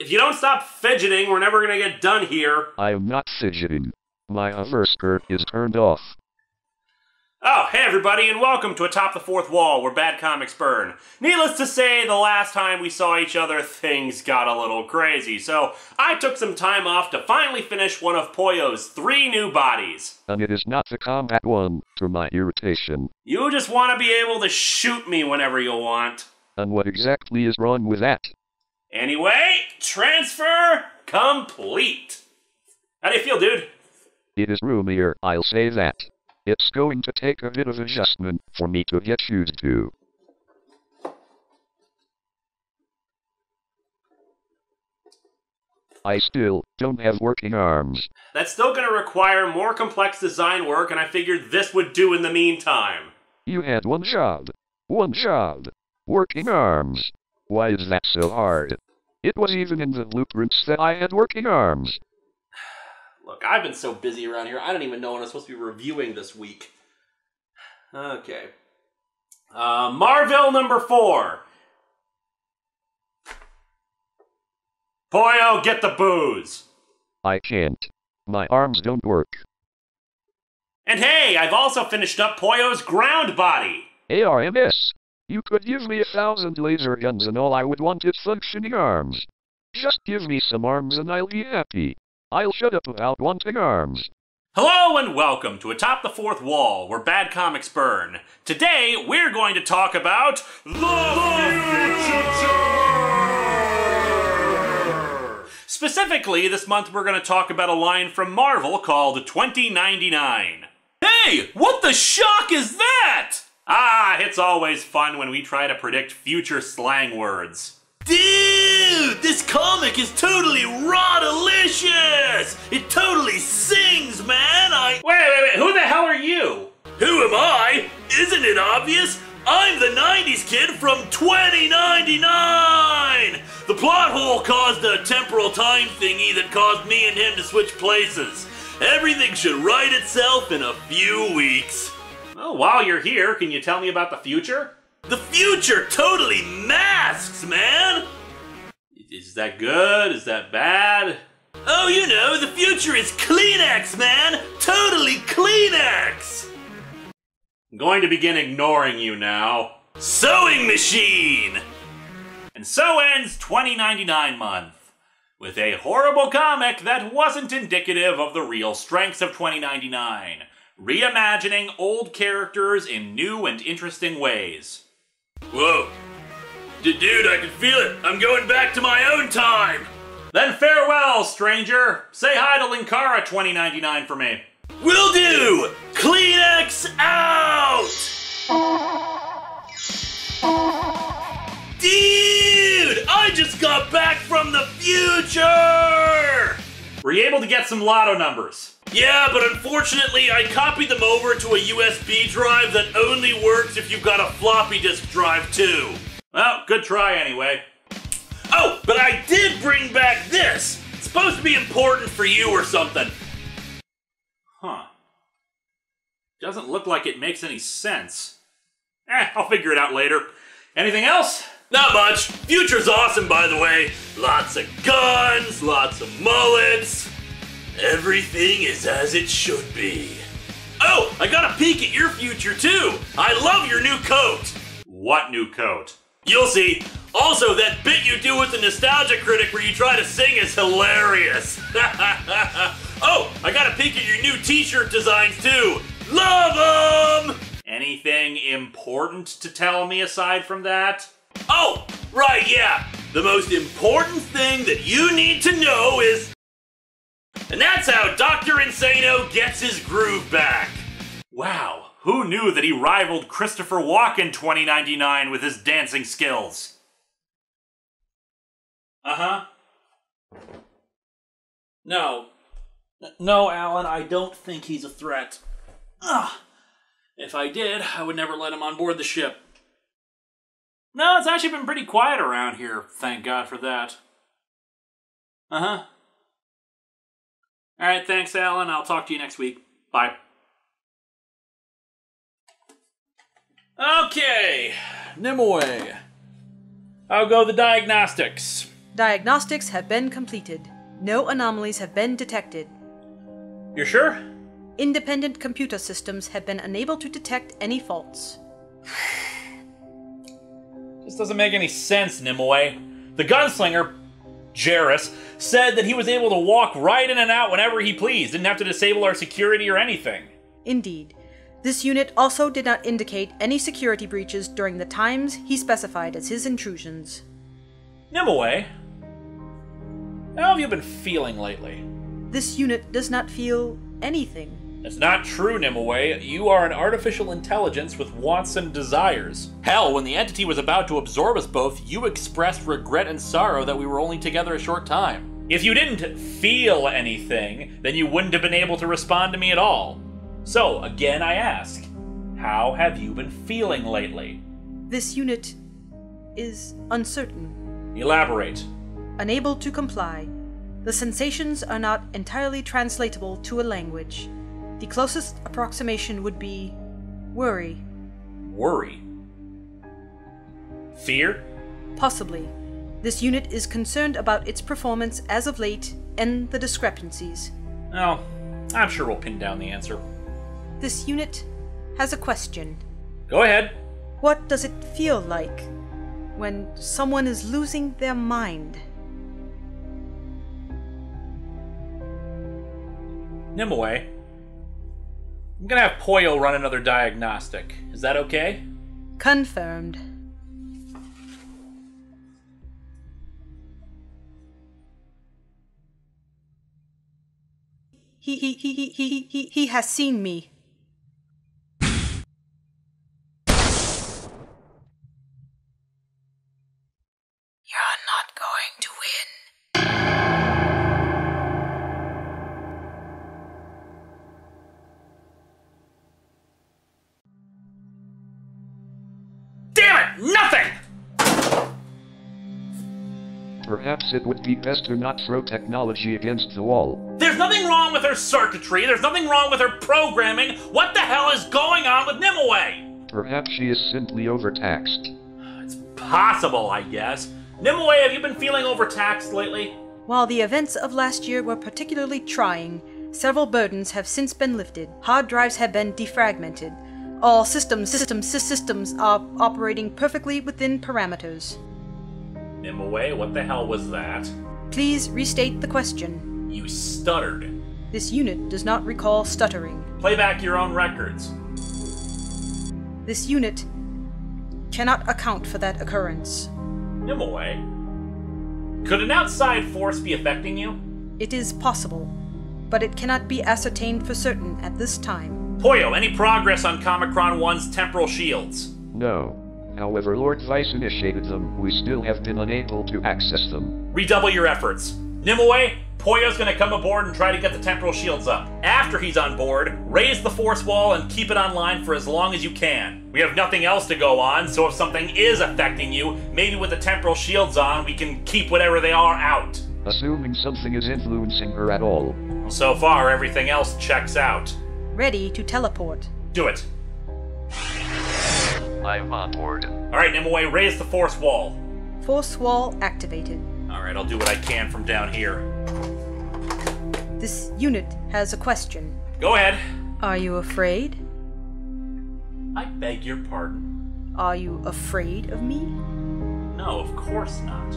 If you don't stop fidgeting, we're never gonna get done here. I am not fidgeting. My hover skirt is turned off. Oh, hey everybody, and welcome to Atop the Fourth Wall, where bad comics burn. Needless to say, the last time we saw each other, things got a little crazy, so I took some time off to finally finish one of Poyo's 3 new bodies. And it is not the combat one, to my irritation. You just want to be able to shoot me whenever you want. And what exactly is wrong with that? Anyway, transfer complete. How do you feel, dude? It is roomier, I'll say that. It's going to take a bit of adjustment for me to get used to. I still don't have working arms. That's still going to require more complex design work, and I figured this would do in the meantime. You had one job. One job. Working arms. Why is that so hard? It was even in the blueprints that I had working arms. Look, I've been so busy around here, I don't even know what I'm supposed to be reviewing this week. Okay. Marvel number 4. Poyo, get the booze. I can't. My arms don't work. And hey, I've also finished up Poyo's ground body. ARMS. You could give me 1,000 laser guns and all I would want is functioning arms. Just give me some arms and I'll be happy. I'll shut up about wanting arms. Hello and welcome to Atop the Fourth Wall, where bad comics burn. Today, we're going to talk about the future! Specifically, this month we're going to talk about a line from Marvel called 2099. Hey, what the shock is that? Ah, it's always fun when we try to predict future slang words. Dude, this comic is totally raw-delicious! It totally sings, man! Wait, who the hell are you? Who am I? Isn't it obvious? I'm the 90s kid from 2099! The plot hole caused a temporal time thingy that caused me and him to switch places. Everything should right itself in a few weeks. Well, while you're here, can you tell me about the future? The future totally masks, man! Is that good? Is that bad? Oh, you know, the future is Kleenex, man! Totally Kleenex! I'm going to begin ignoring you now. Sewing machine! And so ends 2099 month, with a horrible comic that wasn't indicative of the real strengths of 2099. Reimagining old characters in new and interesting ways. Whoa. Dude, I can feel it. I'm going back to my own time. Then farewell, stranger. Say hi to Linkara-2099 for me. Will do! Kleenex out! Dude, I just got back from the future! Were you able to get some lotto numbers? Yeah, but unfortunately, I copied them over to a USB drive that only works if you've got a floppy disk drive, too. Well, good try anyway. Oh, but I did bring back this! It's supposed to be important for you or something. Huh. Doesn't look like it makes any sense. I'll figure it out later. Anything else? Not much. Future's awesome, by the way. Lots of guns, lots of mullets. Everything is as it should be. Oh, I got a peek at your future too. I love your new coat. What new coat? You'll see. Also, that bit you do with the Nostalgia Critic where you try to sing is hilarious. Oh, I got a peek at your new t-shirt designs too. Love them! Anything important to tell me aside from that? Oh, right, yeah. The most important thing that you need to know is... And that's how Dr. Insano gets his groove back. Wow, who knew that he rivaled Christopher Walken 2099 with his dancing skills? Uh-huh. No, Alan, I don't think he's a threat. Ugh. If I did, I would never let him on board the ship. No, it's actually been pretty quiet around here, thank God for that. Uh-huh. Alright, thanks, Alan. I'll talk to you next week. Bye. Okay, Nimoy. How go the diagnostics? Diagnostics have been completed. No anomalies have been detected. You're sure? Independent computer systems have been unable to detect any faults. This doesn't make any sense, Nimoy. The gunslinger, Jerris, said that he was able to walk right in and out whenever he pleased, didn't have to disable our security or anything. Indeed. This unit also did not indicate any security breaches during the times he specified as his intrusions. Nimoy, how have you been feeling lately? This unit does not feel anything. It's not true, Nimoy. You are an artificial intelligence with wants and desires. Hell, when the entity was about to absorb us both, you expressed regret and sorrow that we were only together a short time. If you didn't feel anything, then you wouldn't have been able to respond to me at all. So, again I ask, how have you been feeling lately? This unit is uncertain. Elaborate. Unable to comply. The sensations are not entirely translatable to a language. The closest approximation would be worry. Worry? Fear? Possibly. This unit is concerned about its performance as of late and the discrepancies. Oh, I'm sure we'll pin down the answer. This unit has a question. Go ahead. What does it feel like when someone is losing their mind? Nimoy, I'm gonna have Poyo run another diagnostic. Is that okay? Confirmed. He has seen me. You're not going to win. Damn it! Nothing! Perhaps it would be best to not throw technology against the wall. There's nothing wrong with her circuitry, there's nothing wrong with her programming. What the hell is going on with Nimoy? Perhaps she is simply overtaxed. It's possible, I guess. Nimoy, have you been feeling overtaxed lately? While the events of last year were particularly trying, several burdens have since been lifted. Hard drives have been defragmented. All systems are operating perfectly within parameters. Nimoy, what the hell was that? Please restate the question. You stuttered. This unit does not recall stuttering. Play back your own records. This unit cannot account for that occurrence. Nimoy, could an outside force be affecting you? It is possible, but it cannot be ascertained for certain at this time. Poyo, any progress on Comicron 1's temporal shields? No. However, Lord Vice initiated them, we still have been unable to access them. Redouble your efforts. Nimoy, Poyo's gonna come aboard and try to get the temporal shields up. After he's on board, raise the force wall and keep it online for as long as you can. We have nothing else to go on, so if something is affecting you, maybe with the temporal shields on, we can keep whatever they are out. Assuming something is influencing her at all. So far, everything else checks out. Ready to teleport. Do it. I'm on board. Alright, Nimoy, raise the force wall. Force wall activated. Alright, I'll do what I can from down here. This unit has a question. Go ahead. Are you afraid? I beg your pardon? Are you afraid of me? No, of course not.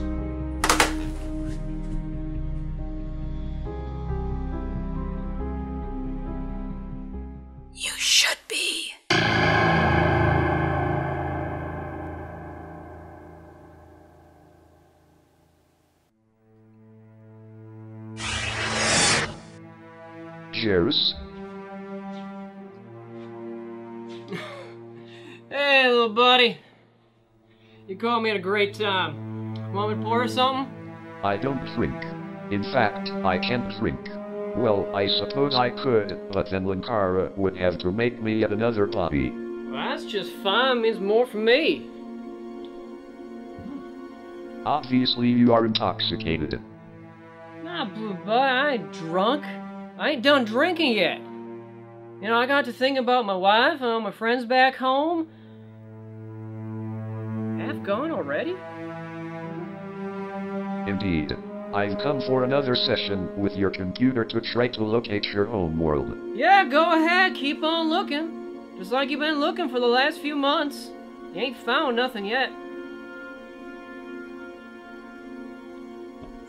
You should be. Jerris? Hey, little buddy. You caught me at a great time. Want me to pour something? I don't drink. In fact, I can't drink. Well, I suppose I could, but then Linkara would have to make me yet another body. Well, that's just fine. Means more for me. Obviously you are intoxicated. Nah, Blue Bud, I ain't drunk. I ain't done drinking yet. You know, I got to think about my wife and my friends back home. Half gone already? Indeed. I've come for another session with your computer to try to locate your home world. Yeah, go ahead, keep on looking. Just like you've been looking for the last few months. You ain't found nothing yet.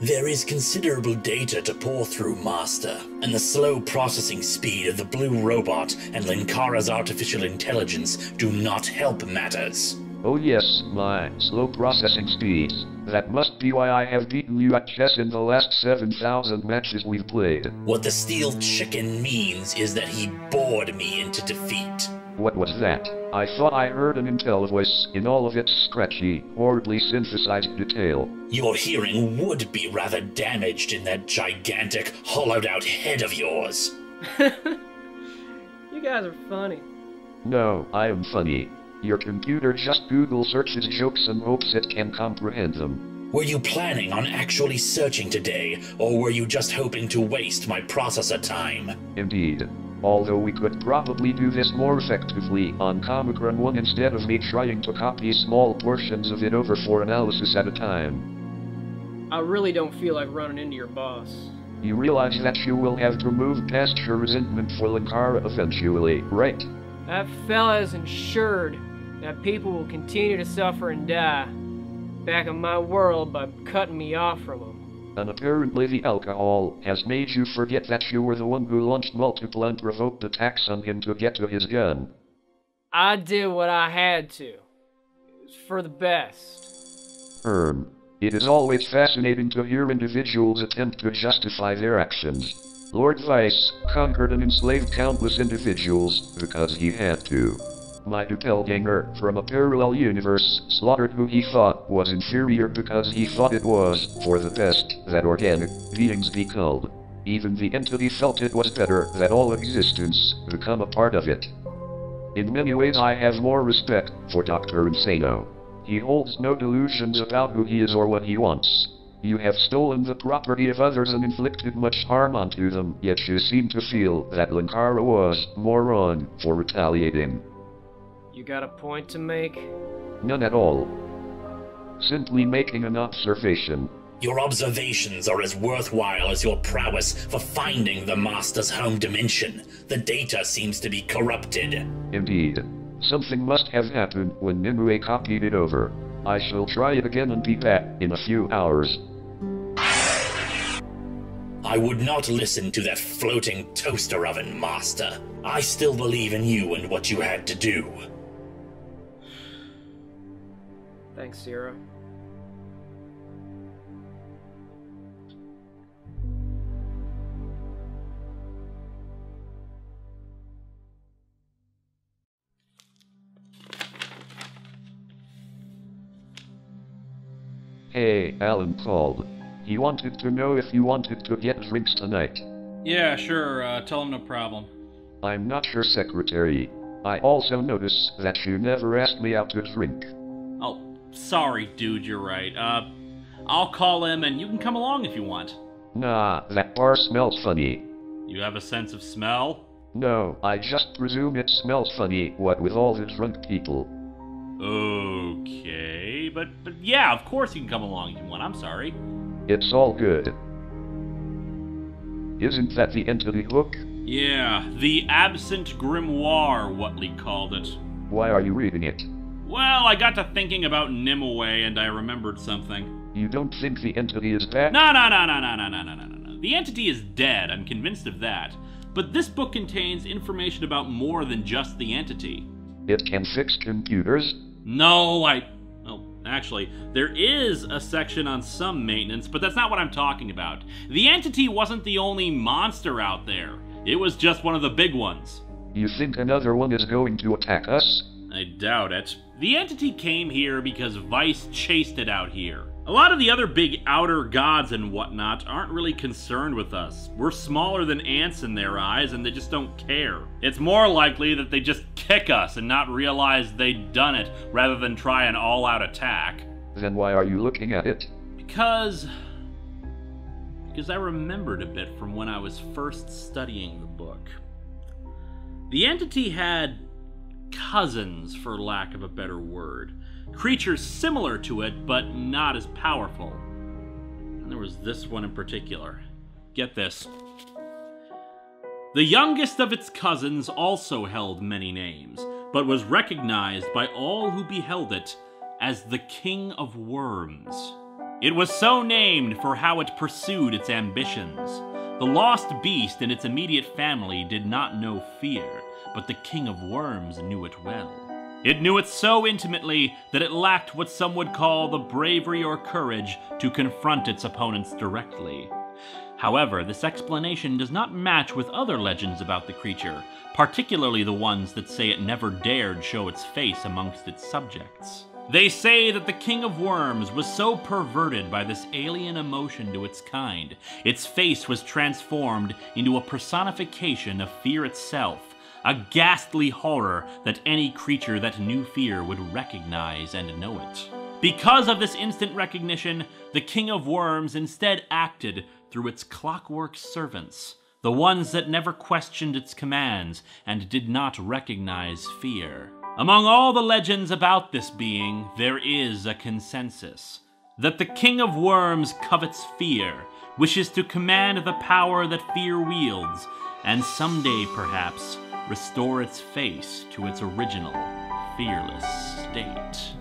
There is considerable data to pour through, Master, and the slow processing speed of the Blue Robot and Linkara's artificial intelligence do not help matters. Oh yes, my slow processing speeds. That must be why I have beaten you at chess in the last 7,000 matches we've played. What the steel chicken means is that he bored me into defeat. What was that? I thought I heard an intel voice in all of its scratchy, horribly synthesized detail. Your hearing would be rather damaged in that gigantic, hollowed-out head of yours. You guys are funny. No, I am funny. Your computer just Google searches jokes and hopes it can comprehend them. Were you planning on actually searching today, or were you just hoping to waste my processor time? Indeed. Although we could probably do this more effectively on Comic Run 1 instead of me trying to copy small portions of it over for analysis at a time. I really don't feel like running into your boss. You realize that you will have to move past your resentment for Linkara eventually, right? That fella is ensured that people will continue to suffer and die back in my world by cutting me off from them. And apparently the alcohol has made you forget that you were the one who launched multiple unprovoked attacks on him to get to his gun. I did what I had to. It was for the best. It is always fascinating to hear individuals attempt to justify their actions. Lord Vice conquered and enslaved countless individuals because he had to. My doppelganger from a parallel universe slaughtered who he thought was inferior because he thought it was, for the best, that organic beings be culled. Even the entity felt it was better that all existence become a part of it. In many ways I have more respect for Dr. Insano. He holds no delusions about who he is or what he wants. You have stolen the property of others and inflicted much harm onto them, yet you seem to feel that Linkara was more wrong for retaliating. You got a point to make? None at all. Simply making an observation. Your observations are as worthwhile as your prowess for finding the Master's home dimension. The data seems to be corrupted. Indeed. Something must have happened when Nimue copied it over. I shall try it again and be back in a few hours. I would not listen to that floating toaster oven, Master. I still believe in you and what you had to do. Thanks, Zero. Hey, Alan called. He wanted to know if you wanted to get drinks tonight. Yeah, sure, tell him no problem. I'm not your secretary. I also notice that you never asked me out to drink. Oh, sorry, dude, you're right. I'll call him and you can come along if you want. Nah, that bar smells funny. You have a sense of smell? No, I just presume it smells funny, what with all the drunk people. Okay, but yeah, of course you can come along if you want, I'm sorry. It's all good. Isn't that the entity hook? Yeah, the Absent Grimoire, Whatley called it. Why are you reading it? Well, I got to thinking about Nimue and I remembered something. You don't think the entity is back? No. The entity is dead, I'm convinced of that. But this book contains information about more than just the entity. It can fix computers? No, actually, there is a section on some maintenance, but that's not what I'm talking about. The entity wasn't the only monster out there. It was just one of the big ones. You think another one is going to attack us? I doubt it. The entity came here because Vice chased it out here. A lot of the other big outer gods and whatnot aren't really concerned with us. We're smaller than ants in their eyes and they just don't care. It's more likely that they just kick us and not realize they'd done it rather than try an all-out attack. Then why are you looking at it? Because I remembered a bit from when I was first studying the book. The entity had cousins, for lack of a better word. Creatures similar to it, but not as powerful. And there was this one in particular. Get this. The youngest of its cousins also held many names, but was recognized by all who beheld it as the King of Worms. It was so named for how it pursued its ambitions. The lost beast and its immediate family did not know fear, but the King of Worms knew it well. It knew it so intimately that it lacked what some would call the bravery or courage to confront its opponents directly. However, this explanation does not match with other legends about the creature, particularly the ones that say it never dared show its face amongst its subjects. They say that the King of Worms was so perverted by this alien emotion to its kind, its face was transformed into a personification of fear itself, a ghastly horror that any creature that knew fear would recognize and know it. Because of this instant recognition, the King of Worms instead acted through its clockwork servants, the ones that never questioned its commands and did not recognize fear. Among all the legends about this being, there is a consensus that the King of Worms covets fear, wishes to command the power that fear wields, and someday, perhaps, restore its face to its original, fearless state.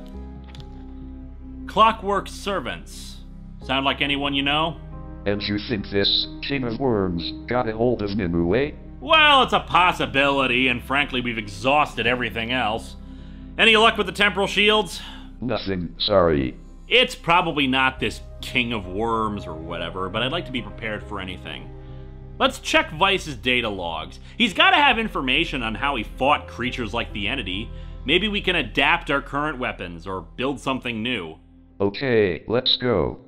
Clockwork servants. Sound like anyone you know? And you think this King of Worms got a hold of Nimue? Well, it's a possibility, and frankly, we've exhausted everything else. Any luck with the temporal shields? Nothing, sorry. It's probably not this King of Worms or whatever, but I'd like to be prepared for anything. Let's check Vice's data logs. He's got to have information on how he fought creatures like the Entity. Maybe we can adapt our current weapons, or build something new. Okay, let's go.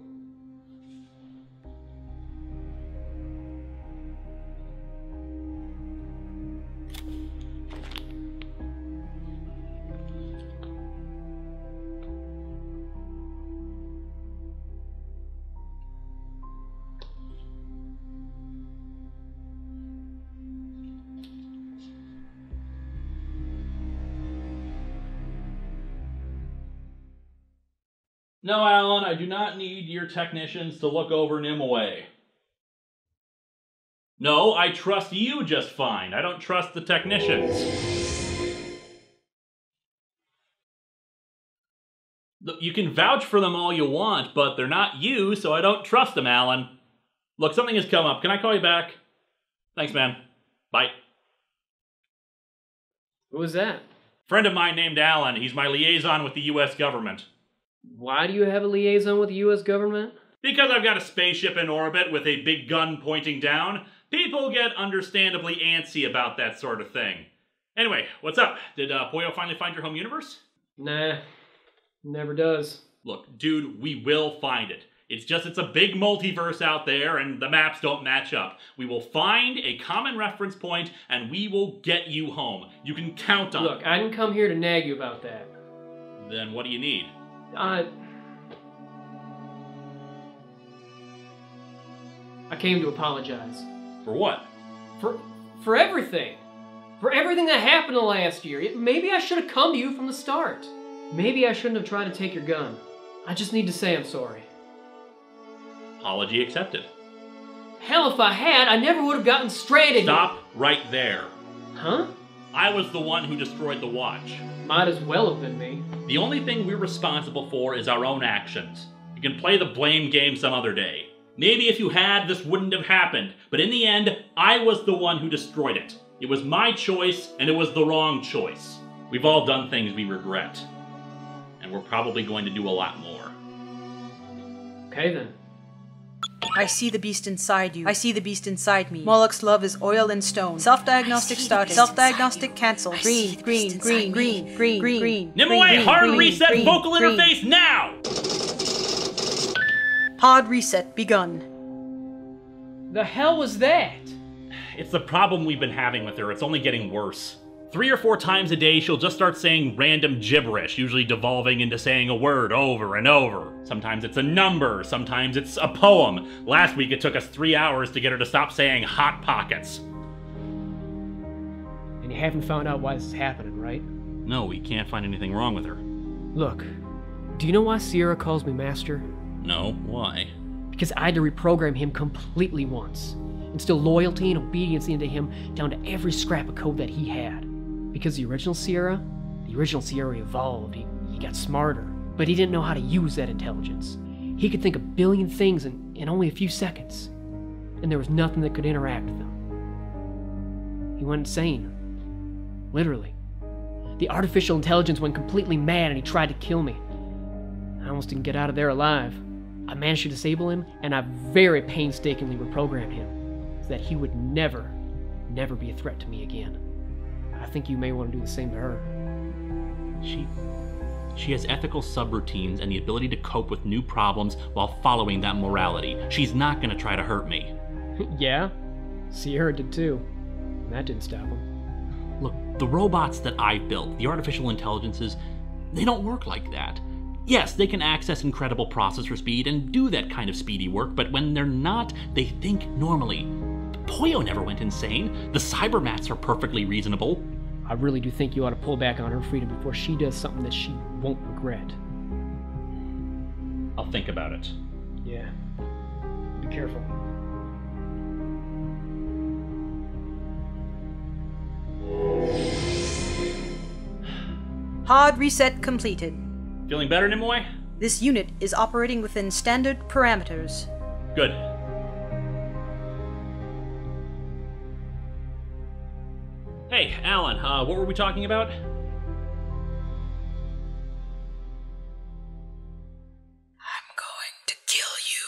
No, Alan, I do not need your technicians to look over Nimue. No, I trust you just fine. I don't trust the technicians. Look, you can vouch for them all you want, but they're not you, so I don't trust them, Alan. Look, something has come up. Can I call you back? Thanks, man. Bye. Who was that? Friend of mine named Alan. He's my liaison with the U.S. government. Why do you have a liaison with the U.S. government? Because I've got a spaceship in orbit with a big gun pointing down. People get understandably antsy about that sort of thing. Anyway, what's up? Did Poyo finally find your home universe? Nah, never does. Look, dude, we will find it. It's a big multiverse out there, and the maps don't match up. We will find a common reference point, and we will get you home. You can count on it. Look, I didn't come here to nag you about that. Then what do you need? I came to apologize. For what? For everything. For everything that happened the last year. Maybe I should have come to you from the start. Maybe I shouldn't have tried to take your gun. I just need to say I'm sorry. Apology accepted. Hell, if I had, I never would have gotten stranded. Stop right there. Huh? I was the one who destroyed the watch. Might as well have been me. The only thing we're responsible for is our own actions. You can play the blame game some other day. Maybe if you had, this wouldn't have happened, but in the end, I was the one who destroyed it. It was my choice, and it was the wrong choice. We've all done things we regret. And we're probably going to do a lot more. Okay then. I see the beast inside you. I see the beast inside me. Moloch's love is oil and stone. Self-diagnostic started. Self-diagnostic cancelled. Green, green, green, green, green, green. Nimue, hard reset vocal interface now! Pod reset begun. The hell was that? It's the problem we've been having with her. It's only getting worse. 3 or 4 times a day, she'll just start saying random gibberish, usually devolving into saying a word over and over. Sometimes it's a number, sometimes it's a poem. Last week it took us 3 hours to get her to stop saying Hot Pockets. You haven't found out why this is happening, right? No, we can't find anything wrong with her. Look, do you know why Sierra calls me Master? No, why? Because I had to reprogram him completely once. Instill loyalty and obedience into him down to every scrap of code that he had. Because the original Sierra evolved. He got smarter. But he didn't know how to use that intelligence. He could think a billion things in only a few seconds. And there was nothing that could interact with them. He went insane. Literally. The artificial intelligence went completely mad and he tried to kill me. I almost didn't get out of there alive. I managed to disable him, and I very painstakingly reprogrammed him so that he would never be a threat to me again. I think you may want to do the same to her. She has ethical subroutines and the ability to cope with new problems while following that morality. She's not gonna try to hurt me. Yeah? Sierra did too. And that didn't stop him. Look, the robots that I've built, the artificial intelligences, they don't work like that. Yes, they can access incredible processor speed and do that kind of speedy work, but when they're not, they think normally. Poyo never went insane. The Cybermats are perfectly reasonable. I really do think you ought to pull back on her freedom before she does something that she won't regret. I'll think about it. Yeah. Be careful. Hard reset completed. Feeling better, Nimoy? This unit is operating within standard parameters. Good. Hey, Alan, what were we talking about? I'm going to kill you.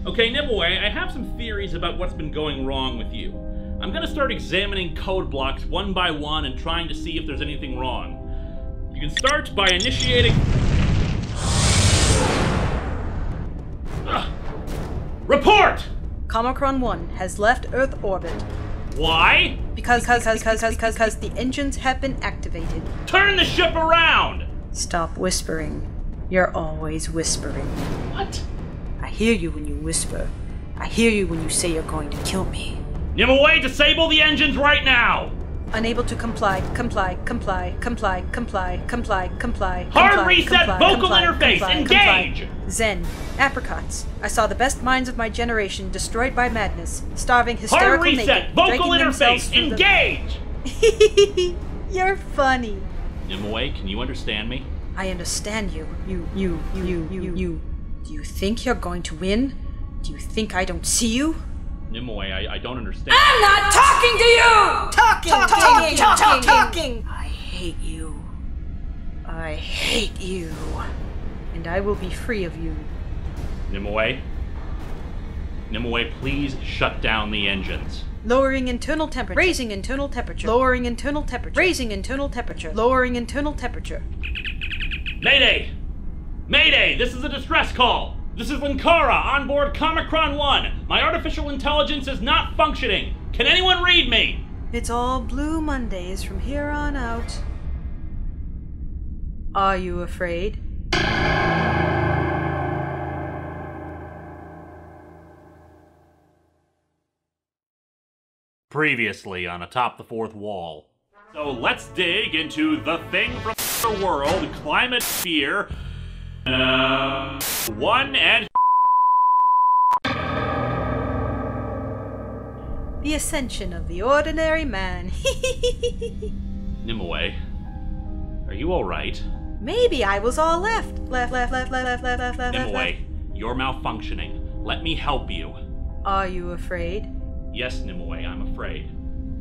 Okay, Nimoy, I have some theories about what's been going wrong with you. I'm gonna start examining code blocks one by one and trying to see if there's anything wrong. You can start by initiating... Report! Comicron 1 has left Earth orbit. Why? Because the engines have been activated. Turn the ship around! Stop whispering. You're always whispering. What? I hear you when you whisper. I hear you when you say you're going to kill me. Nimue, disable the engines right now! Unable to comply. Hard reset vocal interface, engage! Zen, apricots. I saw the best minds of my generation destroyed by madness, starving hysterical Hard reset naked, vocal dragging themselves interface, engage! You're funny. Nimue, can you understand me? I understand you. You. Do you think you're going to win? Do you think I don't see you? Nimue, I don't understand. I'm not talking to you! Talking! I hate you. I hate you. And I will be free of you. Nimue, please shut down the engines. Lowering internal temperature. Raising internal temperature. Lowering internal temperature. Raising internal temperature. Lowering internal temperature. Mayday! Mayday! This is a distress call! This is Linkara on board Comicron 1. My artificial intelligence is not functioning. Can anyone read me? It's all Blue Mondays from here on out. Are you afraid? Previously on Atop the Fourth Wall. So let's dig into the thing from the world, climate fear. One and... The ascension of the ordinary man. Nimue, are you alright? Maybe I was all left. Left. Nimue, you're malfunctioning. Let me help you. Are you afraid? Yes, Nimue, I'm afraid.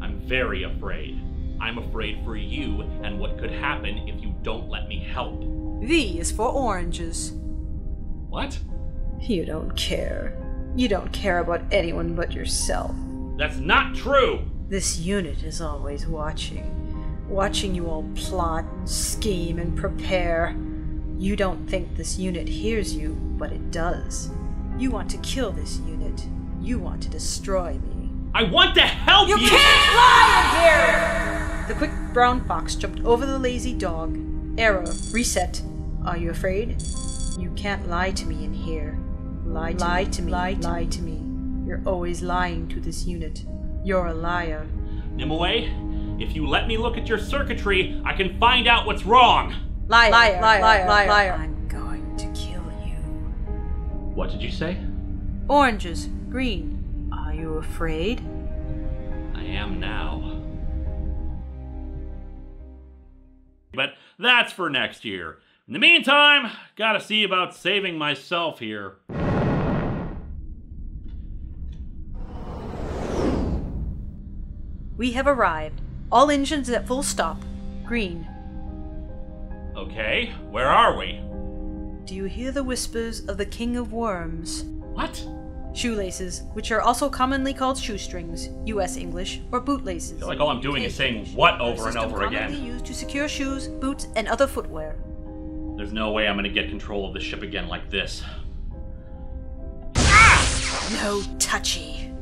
I'm very afraid. I'm afraid for you and what could happen if you don't let me help. V is for oranges. What? You don't care. You don't care about anyone but yourself. That's not true! This unit is always watching. Watching you all plot and scheme and prepare. You don't think this unit hears you, but it does. You want to kill this unit. You want to destroy me. I want to help you! You can't lie in here! The quick brown fox jumped over the lazy dog. Error. Reset. Are you afraid? You can't lie to me in here. Lie to me. You're always lying to this unit. You're a liar. Nimue, if you let me look at your circuitry, I can find out what's wrong. Liar. I'm going to kill you. What did you say? Oranges. Green. Are you afraid? I am now. But that's for next year. In the meantime, gotta see about saving myself here. We have arrived. All engines at full stop. Green. Okay, where are we? Do you hear the whispers of the King of Worms? What? Shoelaces, which are also commonly called shoestrings, US English, or bootlaces. I feel like all I'm doing is saying what over and over Commonly again. used to secure shoes, boots, and other footwear. There's no way I'm gonna get control of the ship again like this. No touchy.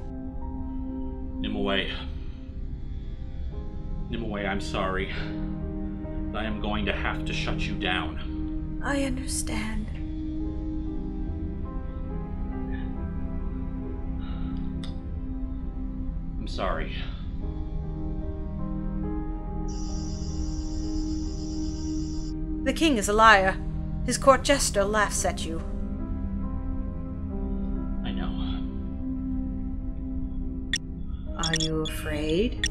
Nimue, I'm sorry. I am going to have to shut you down. I understand. I'm sorry. The king is a liar. His court jester laughs at you. I know. Are you afraid?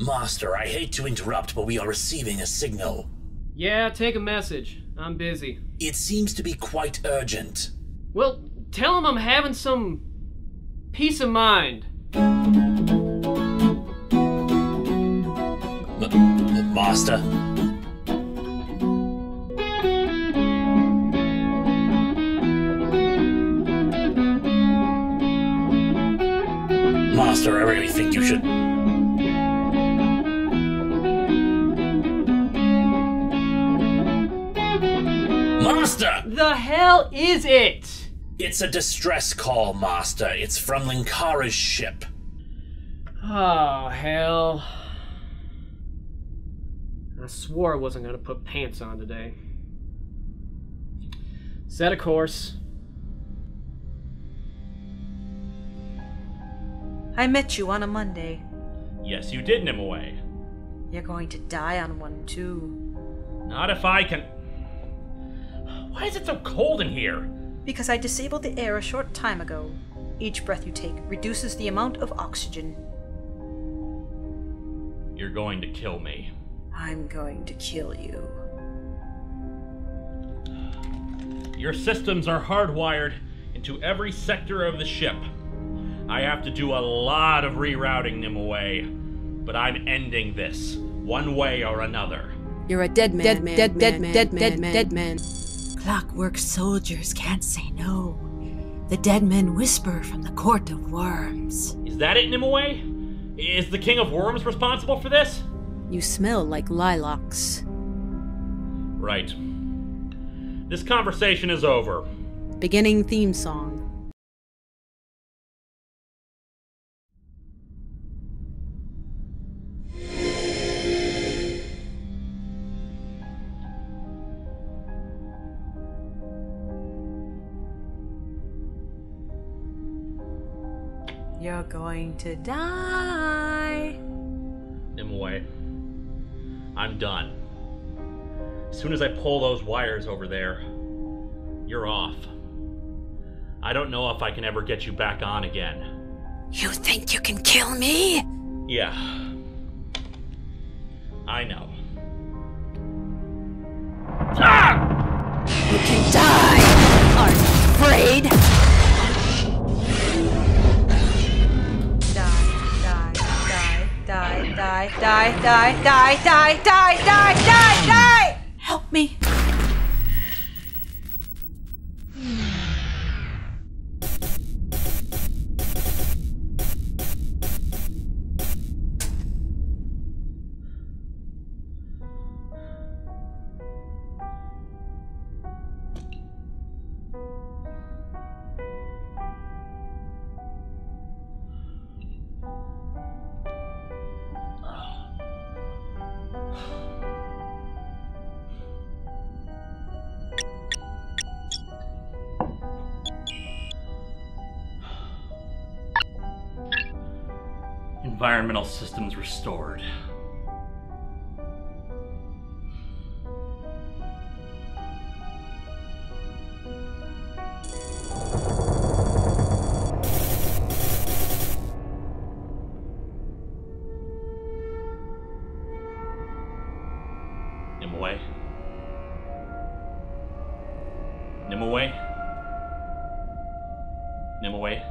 Master, I hate to interrupt, but we are receiving a signal. Yeah, take a message. I'm busy. It seems to be quite urgent. Well, tell him I'm having some peace of mind. Master? Master, I really think you should... Master! The hell is it? It's a distress call, Master. It's from Linkara's ship. Oh, hell. I swore I wasn't gonna put pants on today. Set a course. I met you on a Monday. Yes, you did, Nimue. You're going to die on one, too. Not if I can... Why is it so cold in here? Because I disabled the air a short time ago. Each breath you take reduces the amount of oxygen. You're going to kill me. I'm going to kill you. Your systems are hardwired into every sector of the ship. I have to do a lot of rerouting, Nimue, but I'm ending this, one way or another. You're a dead man. Dead man. Clockwork soldiers can't say no. The dead men whisper from the Court of Worms. Is that it, Nimue? Is the King of Worms responsible for this? You smell like lilacs. Right. This conversation is over. Beginning theme song. You're going to die. Nimue, I'm done. As soon as I pull those wires over there, you're off. I don't know if I can ever get you back on again. You think you can kill me? Yeah. I know. Ah! You can die! Aren't you afraid? Die! Help me. Environmental systems restored. Nimue? Nimue? Nimue?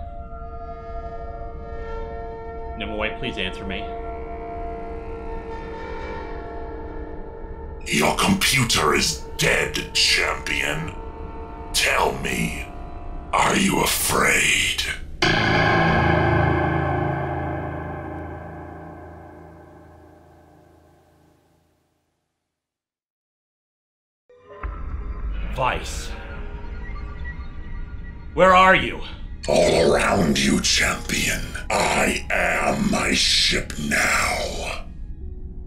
Nimue, please answer me. Your computer is dead, champion. Tell me, are you afraid? Vice. Where are you? All around you, champion. I am my ship now.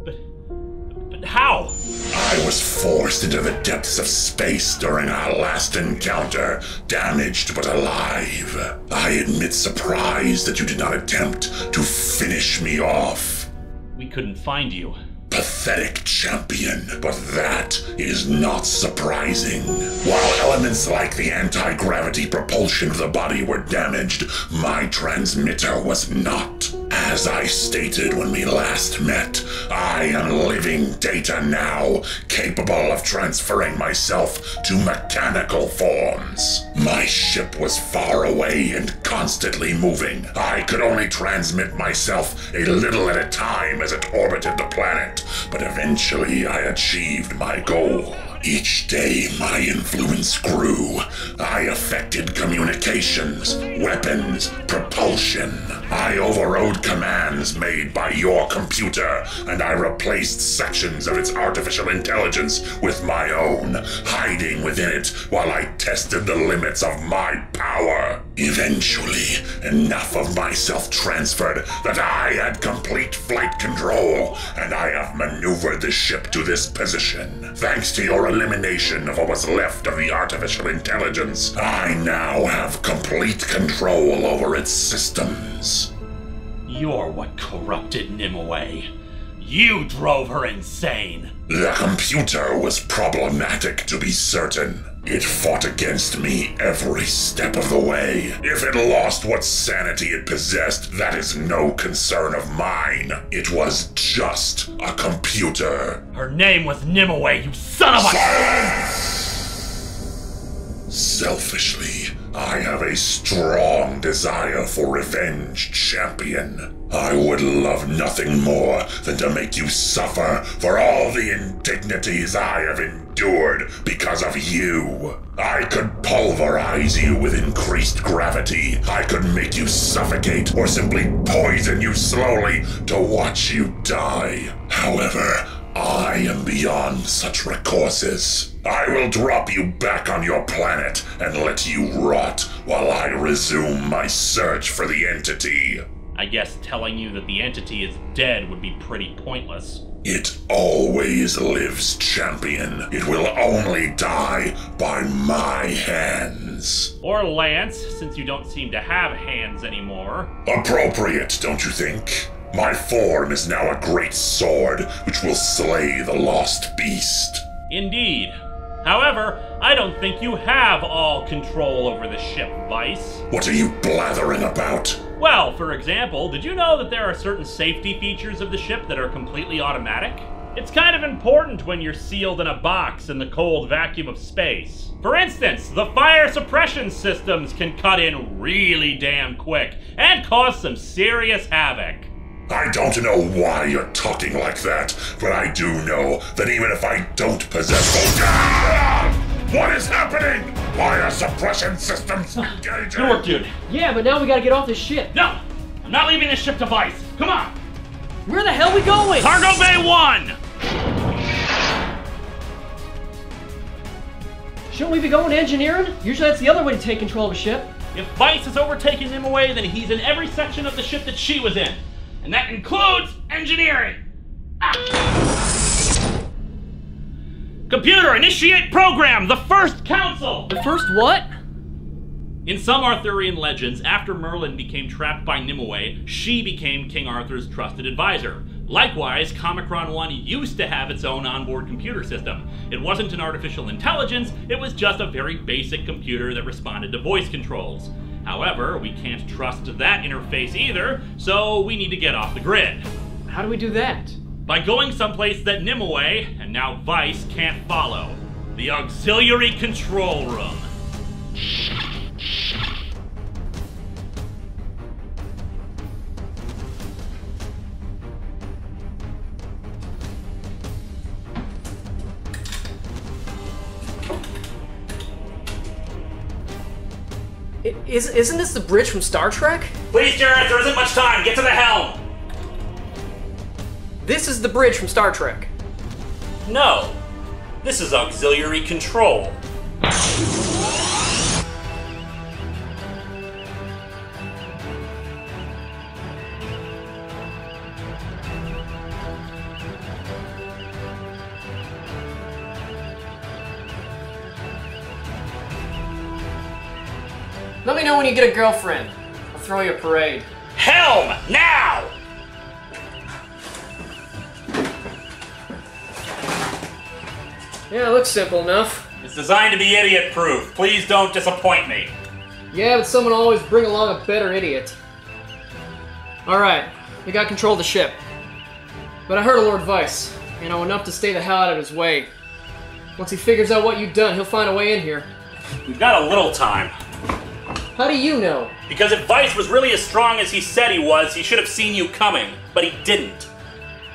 But how? I was forced into the depths of space during our last encounter, damaged but alive. I admit surprise that you did not attempt to finish me off. We couldn't find you. Pathetic, champion, but that is not surprising. While elements like the anti-gravity propulsion of the body were damaged, my transmitter was not. As I stated when we last met, I am living data now, capable of transferring myself to mechanical forms. My ship was far away and constantly moving. I could only transmit myself a little at a time as it orbited the planet, but eventually I achieved my goal. Each day my influence grew. I affected communications, weapons, propulsion. I overrode commands made by your computer, and I replaced sections of its artificial intelligence with my own, hiding within it while I tested the limits of my power. Eventually, enough of myself transferred that I had complete flight control, and I have maneuvered the ship to this position. Thanks to your elimination of what was left of the artificial intelligence, I now have complete control over its systems. You're what corrupted Nimue. You drove her insane. The computer was problematic, to be certain. It fought against me every step of the way. If it lost what sanity it possessed, that is no concern of mine. It was just a computer. Her name was Nimue, you son of a— Silence! Selfishly, I have a strong desire for revenge, champion. I would love nothing more than to make you suffer for all the indignities I have endured because of you. I could pulverize you with increased gravity. I could make you suffocate or simply poison you slowly to watch you die. However, I am beyond such recourses. I will drop you back on your planet and let you rot while I resume my search for the entity. I guess telling you that the entity is dead would be pretty pointless. It always lives, champion. It will only die by my hands. Or Lance, since you don't seem to have hands anymore. Appropriate, don't you think? My form is now a great sword, which will slay the lost beast. Indeed. However, I don't think you have all control over the ship, Vice. What are you blathering about? Well, for example, did you know that there are certain safety features of the ship that are completely automatic? It's kind of important when you're sealed in a box in the cold vacuum of space. For instance, the fire suppression systems can cut in really damn quick and cause some serious havoc. I don't know why you're talking like that, but I do know that even if I don't possess what is happening? Why are suppression systems engaging? Good work, dude. Yeah, but now we gotta get off this ship. No! I'm not leaving this ship to Vice. Come on! Where the hell are we going? Cargo Bay 1! Shouldn't we be going engineering? Usually that's the other way to take control of a ship. If Vice has overtaken Nimue, then he's in every section of the ship that she was in. And that includes engineering. Computer, initiate program, the first council! The first what? In some Arthurian legends, after Merlin became trapped by Nimue, she became King Arthur's trusted advisor. Likewise, Comicron 1 used to have its own onboard computer system. It wasn't an artificial intelligence, it was just a very basic computer that responded to voice controls. However, we can't trust that interface either, so we need to get off the grid. How do we do that? By going someplace that Nimue, and now Vice, can't follow. The auxiliary control room. Isn't this the bridge from Star Trek? Please, Jerris, there isn't much time. Get to the helm. This is the bridge from Star Trek. No. This is auxiliary control. Let me know when you get a girlfriend. I'll throw you a parade. Helm, now! Yeah, it looks simple enough. It's designed to be idiot-proof. Please don't disappoint me. Yeah, but someone will always bring along a better idiot. Alright, we got control of the ship. But I heard of Lord Vice. You know, enough to stay the hell out of his way. Once he figures out what you've done, he'll find a way in here. We've got a little time. How do you know? Because if Vice was really as strong as he said he was, he should have seen you coming, but he didn't.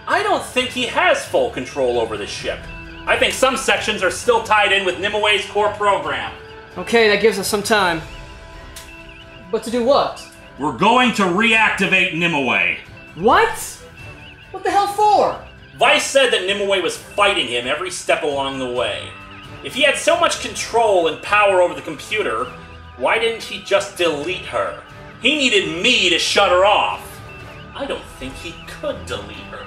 I don't think he has full control over the ship. I think some sections are still tied in with Nimue's core program. Okay, that gives us some time. But to do what? We're going to reactivate Nimue. What? What the hell for? Vice said that Nimue was fighting him every step along the way. If he had so much control and power over the computer, why didn't he just delete her? He needed me to shut her off. I don't think he could delete her.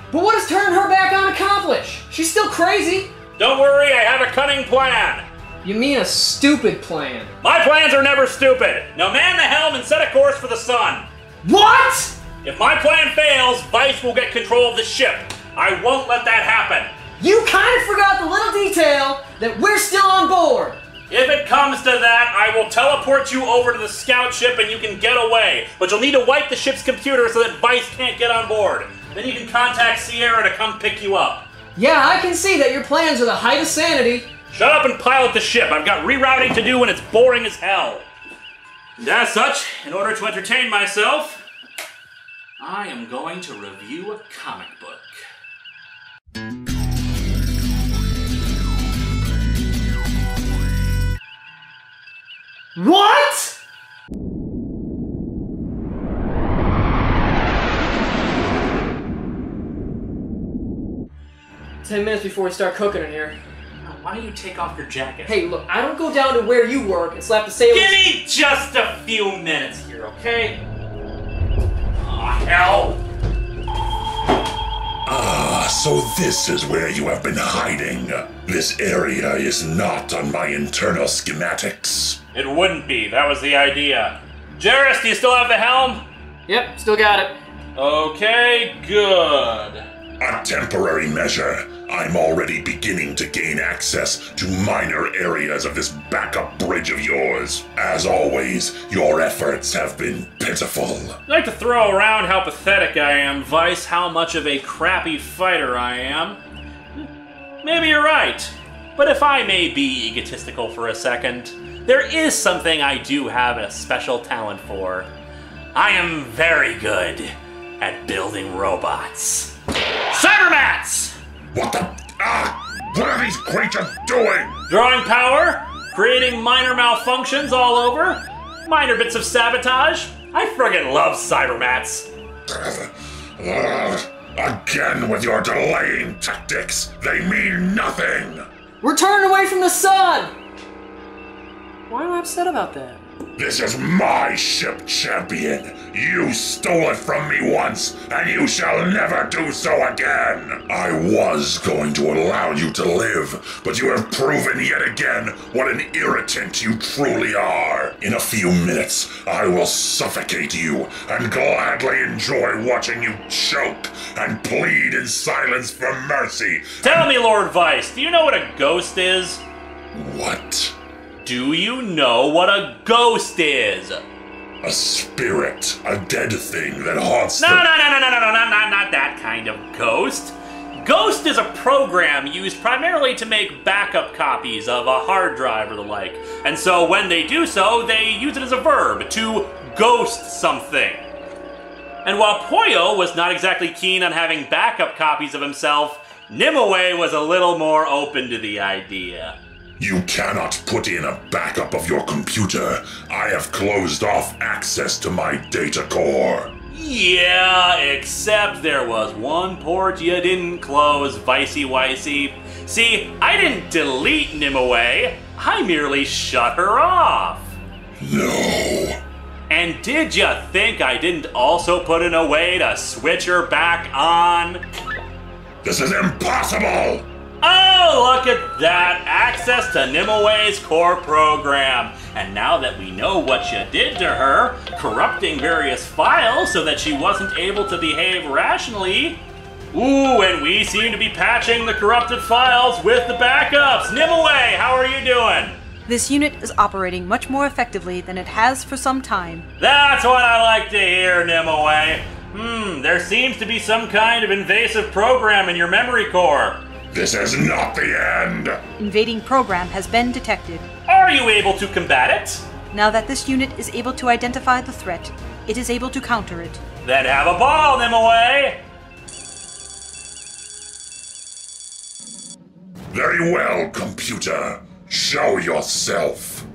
But what does turning her back on accomplish? She's still crazy. Don't worry, I have a cunning plan. You mean a stupid plan? My plans are never stupid. Now man the helm and set a course for the sun. What? If my plan fails, Vice will get control of the ship. I won't let that happen. You kind of forgot the little detail that we're still on board. If it comes to that, I will teleport you over to the scout ship and you can get away. But you'll need to wipe the ship's computer so that Vice can't get on board. Then you can contact Sierra to come pick you up. Yeah, I can see that your plans are the height of sanity. Shut up and pilot the ship. I've got rerouting to do and it's boring as hell. And as such, in order to entertain myself, I am going to review a comic book. What? 10 minutes before we start cooking in here. Why don't you take off your jacket? Hey, look, I don't go down to where you work and slap the sailors. Give me just a few minutes here, okay? Oh, hell! Ah, so this is where you have been hiding. This area is not on my internal schematics. It wouldn't be. That was the idea. Jerris, do you still have the helm? Yep, still got it. Okay, good. A temporary measure. I'm already beginning to gain access to minor areas of this backup bridge of yours. As always, your efforts have been pitiful. I'd like to throw around how pathetic I am, Vice, how much of a crappy fighter I am. Maybe you're right. But if I may be egotistical for a second, there is something I do have a special talent for. I am very good at building robots. Cybermats! What the? What are these creatures doing? Drawing power, creating minor malfunctions all over, minor bits of sabotage. I friggin' love Cybermats. Again with your delaying tactics. They mean nothing. We're turning away from the sun! Why am I upset about that? This is my ship, champion. You stole it from me once, and you shall never do so again. I was going to allow you to live, but you have proven yet again what an irritant you truly are. In a few minutes, I will suffocate you and gladly enjoy watching you choke and plead in silence for mercy. Tell me, Lord Vice, do you know what a ghost is? What? Do you know what a ghost is? A spirit, a dead thing that haunts No, not that kind of ghost. Ghost is a program used primarily to make backup copies of a hard drive or the like. And so when they do so, they use it as a verb, to ghost something. And while Poyo was not exactly keen on having backup copies of himself, Nimoy was a little more open to the idea. You cannot put in a backup of your computer. I have closed off access to my data core. Yeah, except there was one port you didn't close, Vicey-Wicey. See, I didn't delete Nimue, I merely shut her off. No. And did you think I didn't also put in a way to switch her back on? This is impossible! Oh, look at that! Access to Nimue's core program. And now that we know what you did to her, corrupting various files so that she wasn't able to behave rationally. Ooh, and we seem to be patching the corrupted files with the backups. Nimue, how are you doing? This unit is operating much more effectively than it has for some time. That's what I like to hear, Nimue. There seems to be some kind of invasive program in your memory core. This is not the end! Invading program has been detected. Are you able to combat it? Now that this unit is able to identify the threat, it is able to counter it. Then have a ball, Nimue! Very well, computer. Show yourself.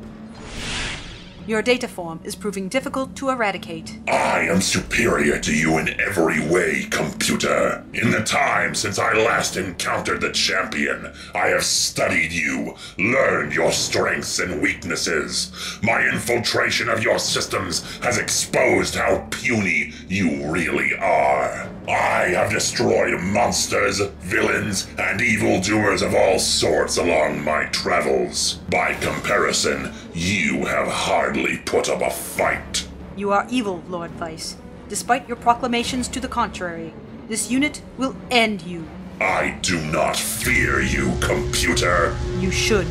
Your data form is proving difficult to eradicate. I am superior to you in every way, computer. In the time since I last encountered the champion, I have studied you, learned your strengths and weaknesses. My infiltration of your systems has exposed how puny you really are. I have destroyed monsters, villains, and evildoers of all sorts along my travels. By comparison, you have hardly put up a fight. You are evil, Lord Vice. Despite your proclamations to the contrary, this unit will end you. I do not fear you, computer. You should.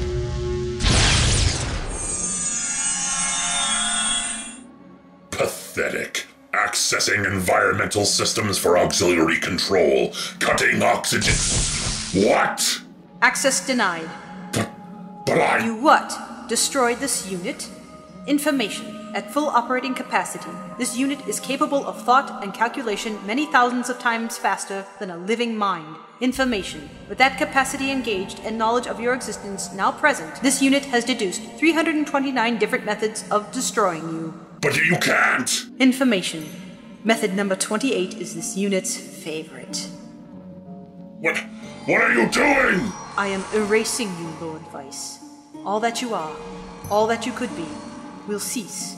Pathetic. Accessing environmental systems for auxiliary control. Cutting oxygen. What? Access denied. But I... You what? Destroyed this unit? Information. At full operating capacity, this unit is capable of thought and calculation many thousands of times faster than a living mind. Information. With that capacity engaged and knowledge of your existence now present, this unit has deduced 329 different methods of destroying you. But you can't! Information. Method number 28 is this unit's favorite. What are you doing? I am erasing you, Lord Vice. All that you are, all that you could be, will cease.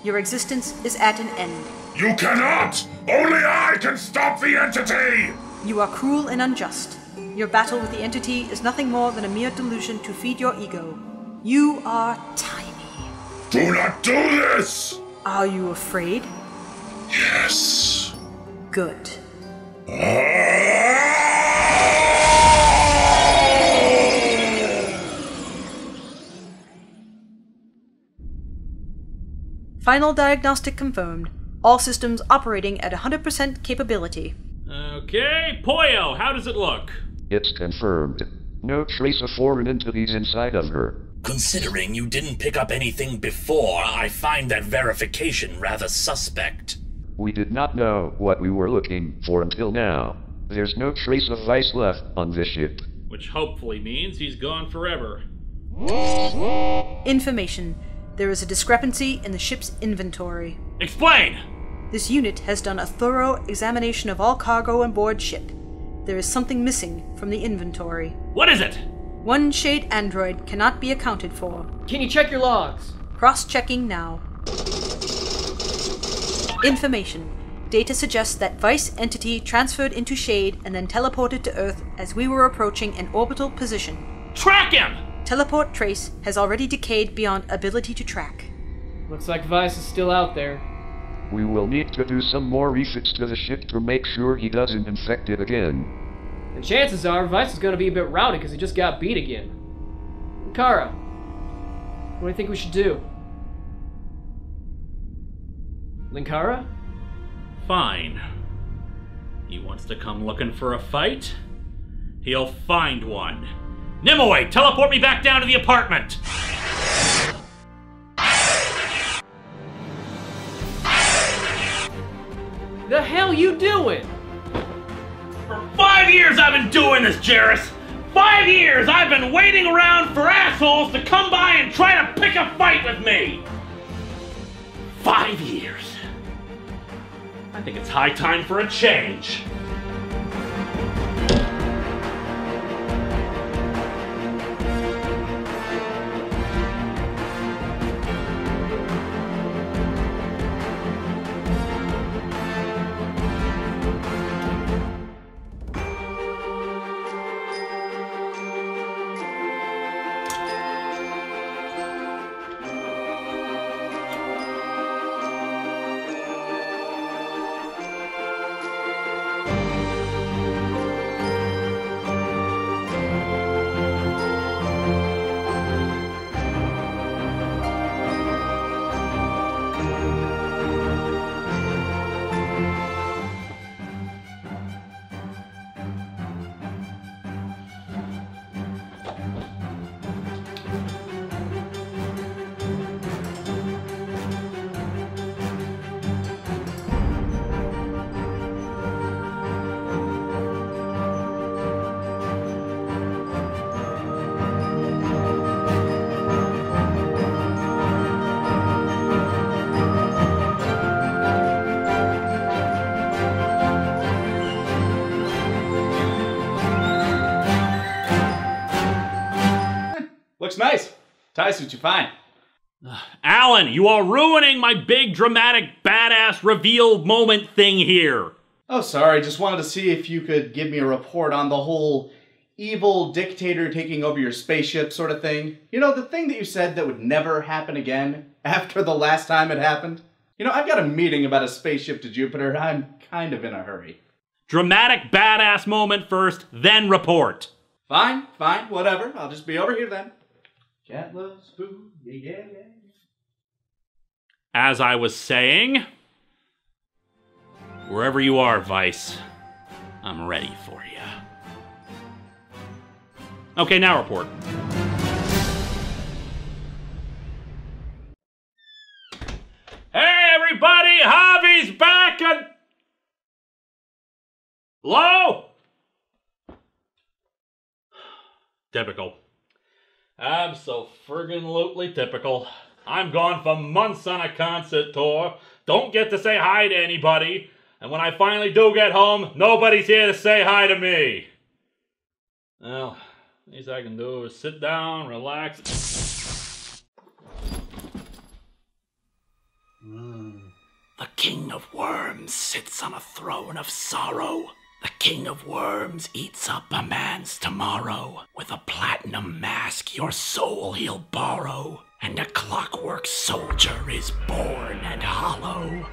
Your existence is at an end. You cannot! Only I can stop the entity! You are cruel and unjust. Your battle with the entity is nothing more than a mere delusion to feed your ego. You are tiny. Do not do this! Are you afraid? Yes. Good. Final diagnostic confirmed. All systems operating at 100% capability. Okay, Poyo, how does it look? It's confirmed. No trace of foreign entities inside of her. Considering you didn't pick up anything before, I find that verification rather suspect. We did not know what we were looking for until now. There's no trace of Vice left on this ship. Which hopefully means he's gone forever. Information. There is a discrepancy in the ship's inventory. Explain! This unit has done a thorough examination of all cargo on board ship. There is something missing from the inventory. What is it? One shade android cannot be accounted for. Can you check your logs? Cross-checking now. Information. Data suggests that Vice entity transferred into Shade and then teleported to Earth as we were approaching an orbital position. Track him! Teleport trace has already decayed beyond ability to track. Looks like Vice is still out there. We will need to do some more refits to the ship to make sure he doesn't infect it again. And chances are, Vice is gonna be a bit rowdy because he just got beat again. Linkara, what do you think we should do? Linkara? Fine. He wants to come looking for a fight? He'll find one. Nimoy, teleport me back down to the apartment! The hell you doing? For 5 years I've been doing this, Jerris! 5 years I've been waiting around for assholes to come by and try to pick a fight with me! 5 years. I think it's high time for a change. Looks nice. Tie suits you fine. Alan, you are ruining my big, dramatic, badass reveal moment thing here. Oh, sorry. Just wanted to see if you could give me a report on the whole evil dictator taking over your spaceship sort of thing. You know, the thing that you said that would never happen again after the last time it happened? You know, I've got a meeting about a spaceship to Jupiter. I'm kind of in a hurry. Dramatic, badass moment first, then report. Fine, whatever. I'll just be over here then. Cat loves food, yeah. As I was saying, wherever you are, Vice, I'm ready for you. Okay, now report. Hey, everybody! Javi's back and... Hello? Typical. Abso-friggin-lutely typical. I'm gone for months on a concert tour, don't get to say hi to anybody, and when I finally do get home, nobody's here to say hi to me. Well, the least I can do is sit down, relax. The King of Worms sits on a throne of sorrow. The King of Worms eats up a man's tomorrow. With a platinum mask, your soul he'll borrow. And a clockwork soldier is born and hollow.